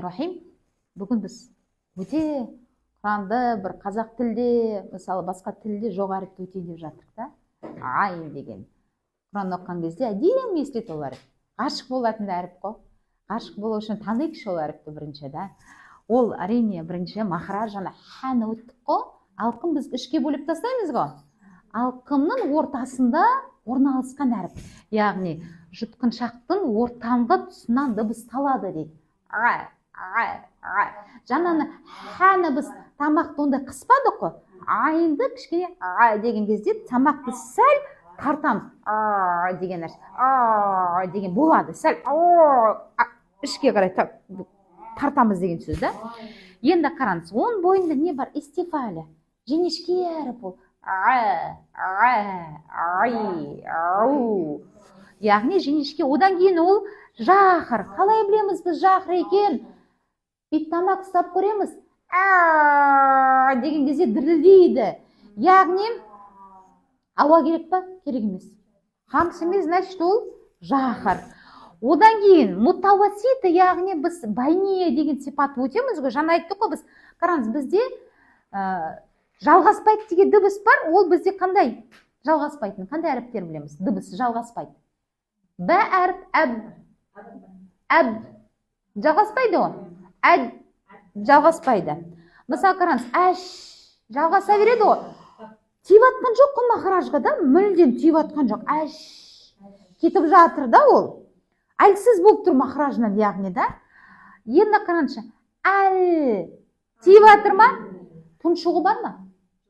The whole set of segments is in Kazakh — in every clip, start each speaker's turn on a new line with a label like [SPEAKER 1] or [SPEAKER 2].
[SPEAKER 1] Рахим, бүгін біз өте құранды бір қазақ тілде, мысалы басқа тілде жоқ әріпті өтейін деп жатырмық та. Айн деген. Құран оқыған кезде әдемі естіледі ол әріп. Ғашық болатын әріп қой. Ғашық болу үшін танайықшы ол әріпті бірінші да. Ол әрине бірінші махраж жана хәні өттік қой. Алқым біз үшке бөліп тастаймыз ғой. Алқымның ортасында орналасқан әріп. Яғни жұтқыншақтың ортаңғы тұсынан дыбысталады дейді. Жананы хәні біз тамақты онда қыспадық қой. Айынды кішкене деген кезде тамақты сәл тартамыз. Деген нәрсе. Деген болады. Сәл ішке қарай тартамыз деген сөз да. Енді қараңыз, оның бойында не бар? Истифалі. Женешке әріп ол. Яғни женешке. Одан кейін ол жақыр. Қалай білеміз біз жақыр екен? Бет тамақ ұстап көреміз. Деген кезде дірілдейді. Яғни ауа керек па? Керек емес. Хамс емес, значит ол жақыр. Одан кейін мутавасита, яғни біз байния деген сипатты өтеміз ғой. Жаңа айттық қой біз. Қараңыз, бізде жалғаспайды деген дыбыс бар. Ол бізде қандай жалғаспайтын? Қандай әріптер білеміз? Дыбыс жалғаспайды. Бә әріп әб жалғаспайды ғой. Әд жалғаспайды. Мысалы қараңыз, әш жалғаса береді ғой. Тиіп атқан жоқ қой махражға да, мүлдем тиіп атқан жоқ. Әш кетіп жатыр да ол. Әлсіз болып тұр махражынан, яғни да. Енді қараңызшы, әл тиіп атыр ма? Тұншығы бар ма?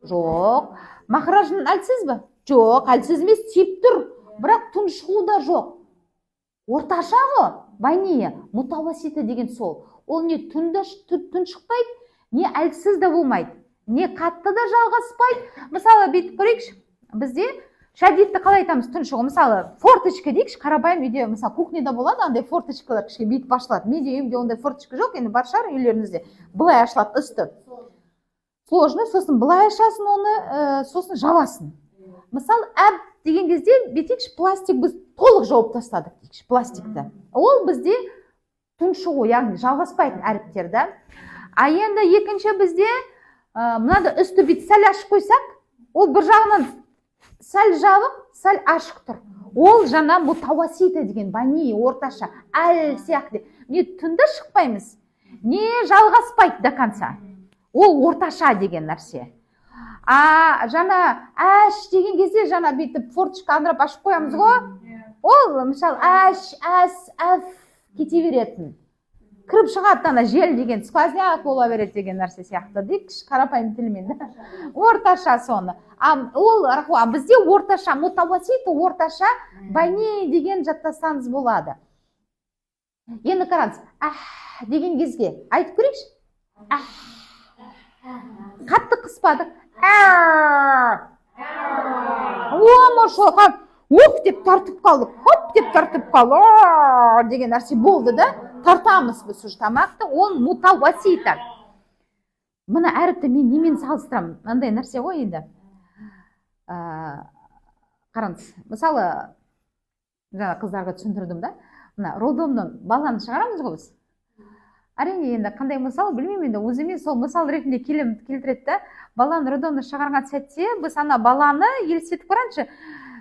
[SPEAKER 1] Жоқ. Махражынан әлсіз бі? Жоқ, әлсіз емес, тиіп тұр. Бірақ тұншығы да жоқ. Орташа ғой, байния, мутавасита деген сол. Ол не тұншықпайды, не әлсіз де болмайды, не қатты да жалғаспайды. Мысалы, бейтіп көрейікші, бізде шәдетті қалай айтамыз тұншығы? Мысалы, форточка дейікші, қарапайым үйде, мысалы, кухняда болады, андай форточкалар кішке бейтіп ашылады. Менде үйімде ондай форточка жоқ, енді бар шығар үйлеріңізде. Былай ашылады үсті. Сложно, сосын былай ашасын оны, сосын жабасын. Мысалы, әб деген кезде бетекші пластик біз толық жауып тастадық дейікші, пластикті. Ол бізде тұншығы, яғни жалғаспайтын әріптер да. А енді екінші бізде мынада үсті бет сәл ашық қойсақ, ол бір жағынан сәл жабық, сәл ашық тұр. Ол жаңа мутавасита деген бани, орташа, әл сияқты. Не түнді шықпаймыз, не жалғаспайды до конца. Ол орташа деген нәрсе. Жаңа әш деген кезде жаңа бетіп форточка андырап ашып қоямыз ғой. Ол, мысалы, әш, әс, әф кете беретін. Кіріп шығады ана жел деген, сквозняк бола береді деген нәрсе сияқты дейікші, қарапайым тілмен. Орташа соны. Ол бізде орташа, мутавасита орташа, байни деген жаттасаңыз болады. Енді қараңыз, деген кезге айтып көрейікші. Қатты қыспадық. Оқ деп тартып қалдық, хоп деп тартып қалдық, деген нәрсе болды да, тартамыз біз үш тамақты, ол мутавасита. Мұны әріпті мен немен салыстырамын, мынандай нәрсе ғой енді. Қараңыз, мысалы, жаңа қыздарға түсіндірдім да, мына роддомнан баланы шығарамыз ғой біз. Әрине енді қандай мысал білмеймін, енді өзіме сол мысал ретінде келтіреді да, баланы роддомнан шығарған сәтте біз ана баланы елестетіп қараңызшы,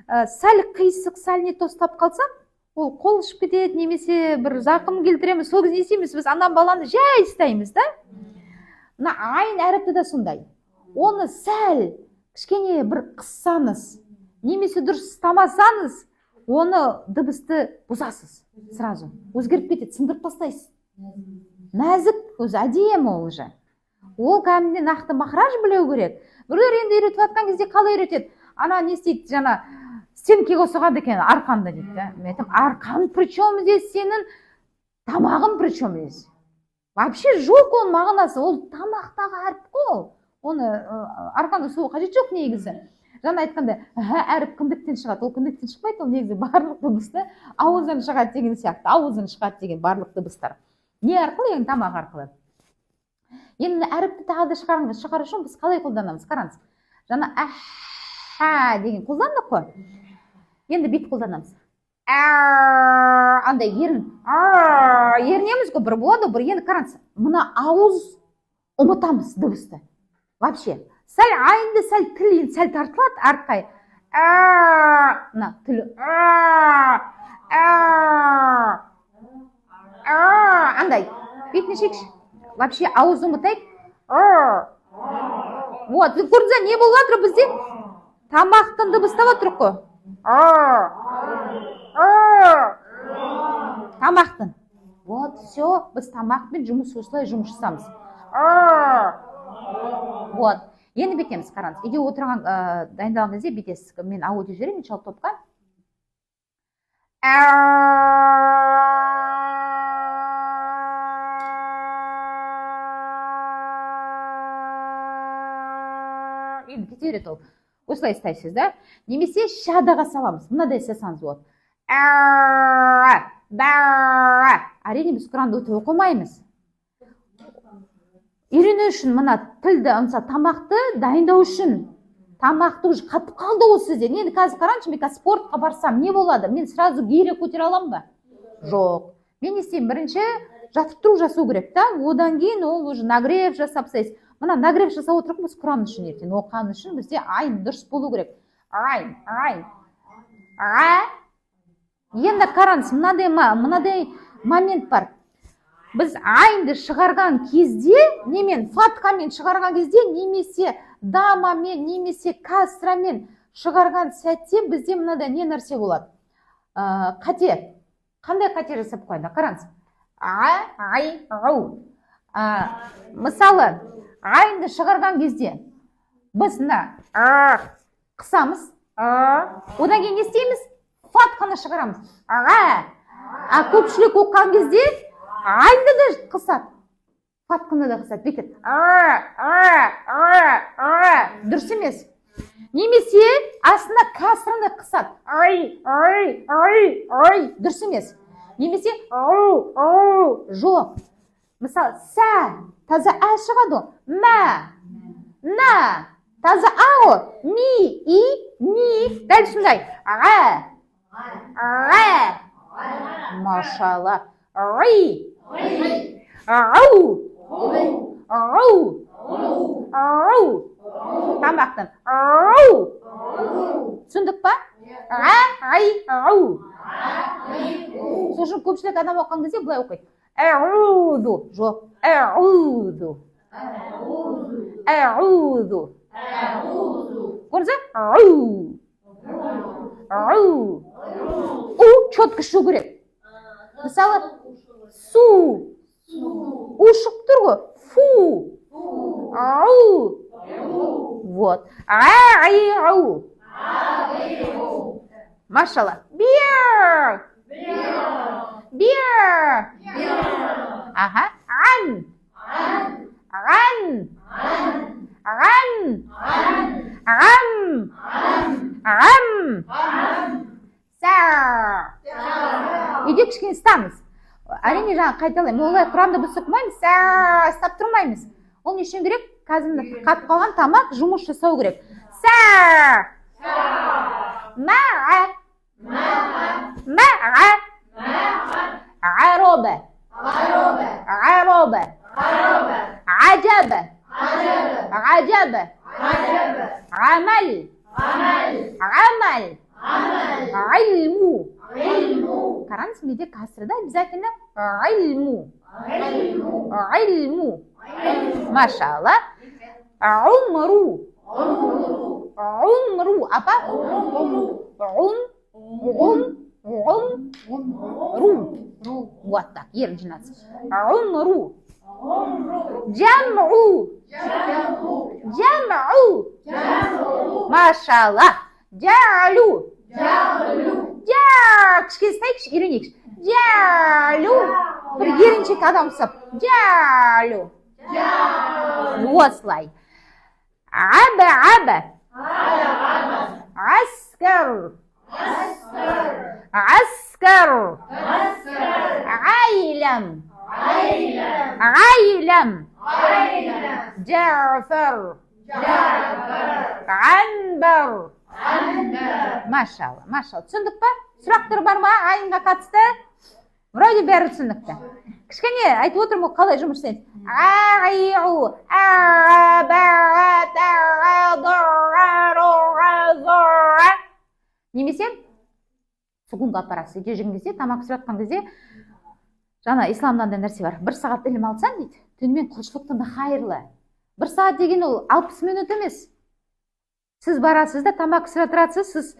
[SPEAKER 1] сәл қисық, сәл не тостап қалсам, ол қол ұшып кетеді, немесе бір зақым келтіреміз, сол кезде не істейміз, біз ана баланы жай ұстаймыз да. Мына айн әріпті де сондай. Оны сәл кішкене бір қыссаңыз, немесе дұрыс ұстамасаңыз, оны дыбысты бұзасыз сразу. Өзгеріп кетеді, сындырып тастайсыз. Нәзік, өзі әдемі ол же. Ол кәдімгідей нақты махраж білеу керек. Біреулер енді үйретіп жатқан кезде қалай үйретеді? Ана не істейді, жаңа стенкеге соғады екен, арқанды дейді. Мен айтам, арқан причем здесь сенің тамағың причем здесь. Вообще жоқ оның мағынасы, ол тамақтағы әріп қой. Оны арқанды соғу қажет жоқ негізі. Жаңа айтқанда, әріп кіндіктен шығады, ол кіндіктен шықпайды, ол негізі барлық дыбысты ауыздан шығады деген сияқты, ауыздан шығады деген барлық дыбыстар. Не арқылы, яғни тамақ арқылы. Енді әріпті тағы да шығару үшін біз қалай қолданамыз? Қараңыз. Жаңа деген қолдандық қой. Енді бет қолданамыз. андай ерінеміз ғой, бір болады, бір енді қараңыз. Мына ауыз ұмытамыз дыбысты. Вообще. Сәл айынды, сәл тіл, сәл тартылады артқай. Мына тілі. Андай. Бетіне шекші. Вообще ауыз ұмытайық. Вот, көрдіңіз, не болып жатыр бізде? Тамақтың дыбыстап отырық қой. Тамақтың. Вот, все, біз тамақпен жұмыс осылай жұмыс жасамыз. Вот. Енді бетеміз, қараңыз. Үйде отырған дайындалған кезде бетесіз. Мен аудио жіберемін, иншалла топқа. Енді кете береді ол. Осылай істайсыз, да? Немесе шадаға саламыз. Мынадай істесаңыз болады. Әрине біз Құранды өте оқымаймыз. Үйрену үшін мына тілді, тамақты дайындау үшін, тамақты уже қатып қалды ол сізде. Енді қазір қараңызшы, мен спортқа барсам, не болады? Мен сразу гире көтере аламын ба? Жоқ. Мен не істеймін? Бірінші жаттықтыру жасау керек, та? Одан кейін ол уже нагрев жасап сайыз. Мына нагрев жасап отырып, біз Құран үшін ертең оқыған үшін бізде айн дұрыс болу керек. Айн. Енді қараңыз, мынадай момент бар. Біз айнды шығарған кезде, немен, фаткамен шығарған кезде, немесе дамамен, немесе касрамен шығарған сәтте бізде мынадай не нәрсе болады? Қате. Қандай қате жасап қойды? Қараңыз. Мысалы, айнды шығарған кезде біз қысамыз. Одан кейін не істейміз? Фатканы шығарамыз. Көпшілік оққан кезде айнды да қысады. Фатканы да қысады. Бекет. Дұрыс емес. Немесе астына касраны қысады. Дұрыс емес. Немесе жоқ. Мысалы, таза шығады. Таза ми, ни. Дәл сондай. Машалла. Тамақтан. Түсіндік па? Сосын көпшілік адам оққан кезде бұлай оқиды. Жоқ. Көрдіңіз? Четко шығу керек. Мысалы, су. Шығып тұр ғой. Фу. Вот. Машалла. Бер. Ага. Үйде кішкене ұстамыз. Әрине жаңа қайталаймын. Олай Құранды біз оқымаймыз, ұстап тұрмаймыз. Ол не үшін керек? Қазір қатып қалған тамақ жұмыс жасау керек. Қараңыз, менде касрда обязательно ильму. Машалла. Умру. Апа? Вот так, ерін жинаться. Умру. Джаму. Машалла. Джалу. Кішкене ұстайықшы, үйренейікші. Джалу. Бір еріншек адам ұстап. Джалу. Осылай. Аба. Аскар. Айлам. Джафар. Анбар. Машалла. Түсіндік па? Сұрақтар бар ма айынға қатысты? Вроде бәрі түсінікті. Кішкене айтып отырмын, қалай жұмыс істейді. Айу, немесе сугунға апарасыз. Үйге жүрген кезде, тамақ пісіріп жатқан кезде, жаңа исламда да нәрсе бар. 1 сағат ілім алсаң дейді, түнімен құлшылықтың да хайырлы. 1 сағат деген ол 60 минут емес. Сіз барасыз да тамақ пісіріп отырасыз, сіз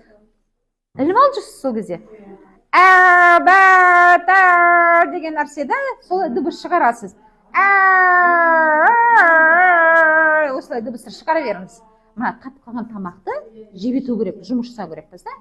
[SPEAKER 1] ілім алып жүрсіз сол кезде. Деген нәрседе солай дыбыс шығарасыз. Осылай дыбысты шығара беріңіз. Мына қатып қалған тамақты жеп ету керек, жұмыс жасау керекпіз да.